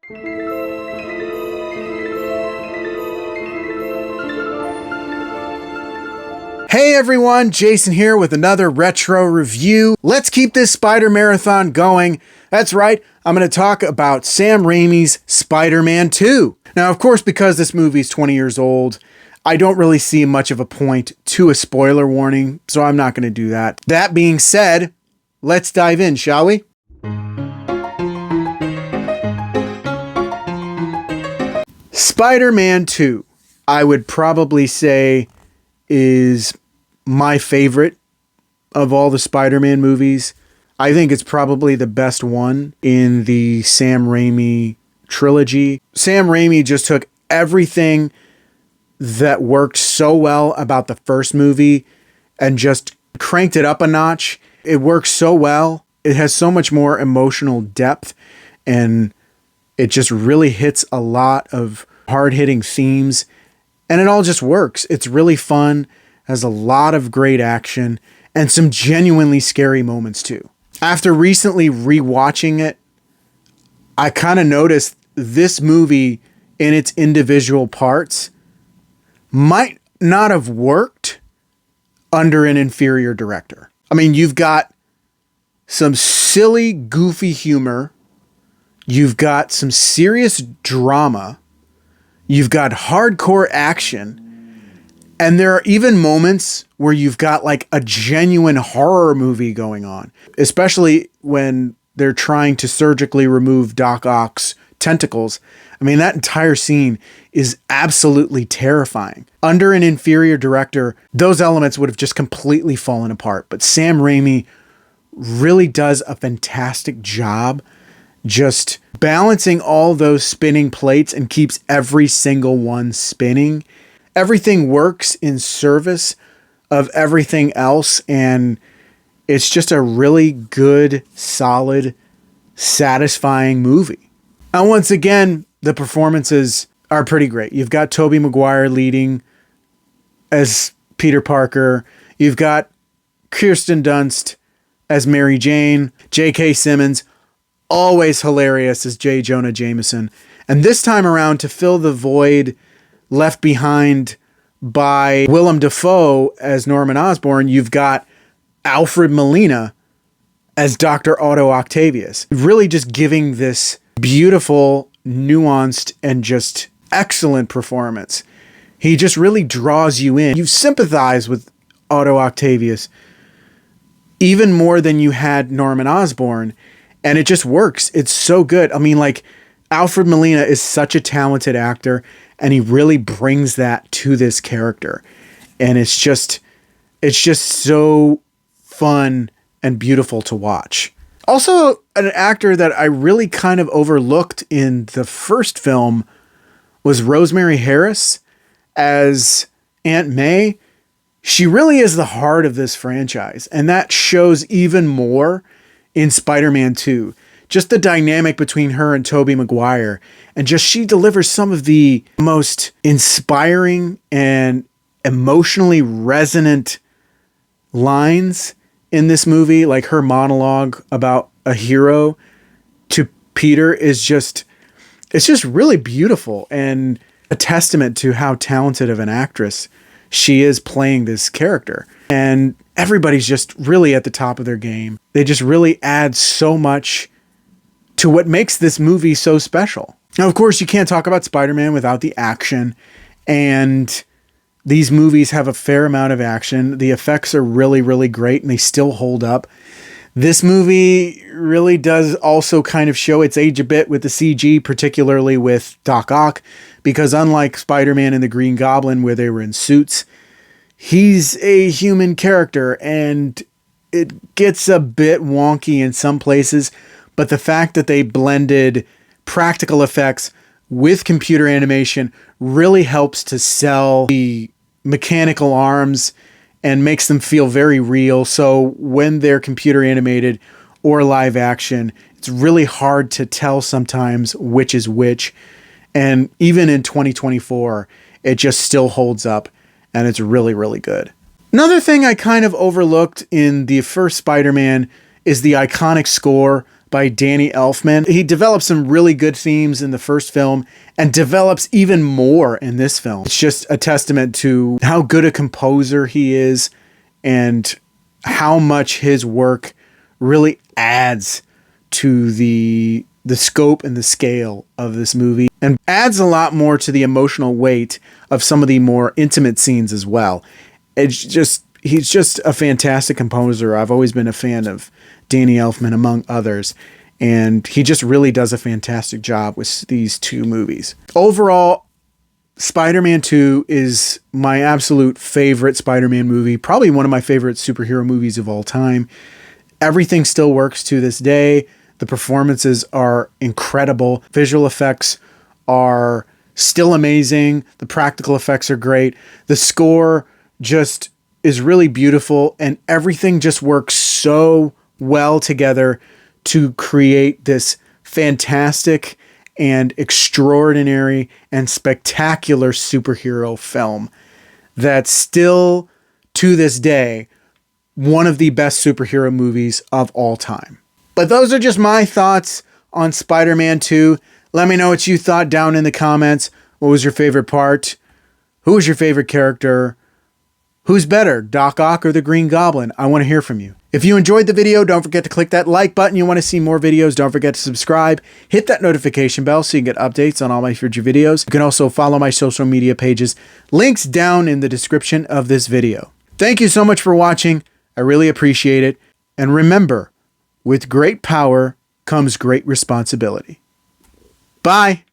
Hey everyone, Jason here with another retro review. Let's keep this Spider Marathon going. That's right, I'm going to talk about Sam Raimi's Spider-Man 2. Now, of course, because this movie is 20 years old, I don't really see much of a point to a spoiler warning, so I'm not going to do that. That being said, let's dive in, shall we? Spider-Man 2, I would probably say, is my favorite of all the Spider-Man movies. I think it's probably the best one in the Sam Raimi trilogy. Sam Raimi just took everything that worked so well about the first movie and just cranked it up a notch. It works so well. It has so much more emotional depth, and it just really hits a lot of hard-hitting themes. And it all just works. It's really fun, has a lot of great action, and some genuinely scary moments too. After recently rewatching it, I kind of noticed this movie in its individual parts might not have worked under an inferior director. I mean, you've got some silly, goofy humor. You've got some serious drama. You've got hardcore action, and there are even moments where you've got like a genuine horror movie going on, especially when they're trying to surgically remove Doc Ock's tentacles. I mean, that entire scene is absolutely terrifying. Under an inferior director, those elements would have just completely fallen apart, but Sam Raimi really does a fantastic job just balancing all those spinning plates and keeps every single one spinning. Everything works in service of everything else, and it's just a really good, solid, satisfying movie. And once again, the performances are pretty great. You've got Tobey Maguire leading as Peter Parker. You've got Kirsten Dunst as Mary Jane. J.K. Simmons, always hilarious as J. Jonah Jameson. And this time around, to fill the void left behind by Willem Dafoe as Norman Osborn, you've got Alfred Molina as Dr. Otto Octavius. Really just giving this beautiful, nuanced, and just excellent performance. He just really draws you in. You sympathize with Otto Octavius even more than you had Norman Osborn. And it just works. It's so good. I mean, like, Alfred Molina is such a talented actor, and he really brings that to this character. And it's just so fun and beautiful to watch. Also, an actor that I really kind of overlooked in the first film was Rosemary Harris as Aunt May. She really is the heart of this franchise, and that shows even more in Spider-Man 2. Just the dynamic between her and Tobey Maguire, and just she delivers some of the most inspiring and emotionally resonant lines in this movie. Like her monologue about a hero to Peter is just, it's just really beautiful and a testament to how talented of an actress she is playing this character. And everybody's just really at the top of their game. They just really add so much to what makes this movie so special. Now, of course, you can't talk about Spider-Man without the action, and these movies have a fair amount of action. The effects are really, really great, and they still hold up. This movie really does also kind of show its age a bit with the CG, particularly with Doc Ock, because unlike Spider-Man and the Green Goblin, where they were in suits, he's a human character, and it gets a bit wonky in some places, but the fact that they blended practical effects with computer animation really helps to sell the mechanical arms and makes them feel very real. So when they're computer animated or live action, it's really hard to tell sometimes which is which. And even in 2024, it just still holds up, and it's really, really good. Another thing I kind of overlooked in the first Spider-Man is the iconic score by Danny Elfman. He develops some really good themes in the first film and develops even more in this film. It's just a testament to how good a composer he is and how much his work really adds to the scope and the scale of this movie, and adds a lot more to the emotional weight of some of the more intimate scenes as well. He's just a fantastic composer. I've always been a fan of Danny Elfman, among others, and he just really does a fantastic job with these two movies. Overall, Spider-Man 2 is my absolute favorite Spider-Man movie, probably one of my favorite superhero movies of all time. Everything still works to this day. The performances are incredible. Visual effects are still amazing. The practical effects are great. The score just is really beautiful, and everything just works so well together to create this fantastic and extraordinary and spectacular superhero film that's still, to this day, one of the best superhero movies of all time. But those are just my thoughts on Spider-Man 2. Let me know what you thought down in the comments. What was your favorite part? Who was your favorite character? Who's better, Doc Ock or the Green Goblin? I want to hear from you. If you enjoyed the video, don't forget to click that like button. You want to see more videos, don't forget to subscribe. Hit that notification bell so you can get updates on all my future videos. You can also follow my social media pages. Links down in the description of this video. Thank you so much for watching. I really appreciate it. And remember, with great power comes great responsibility. Bye.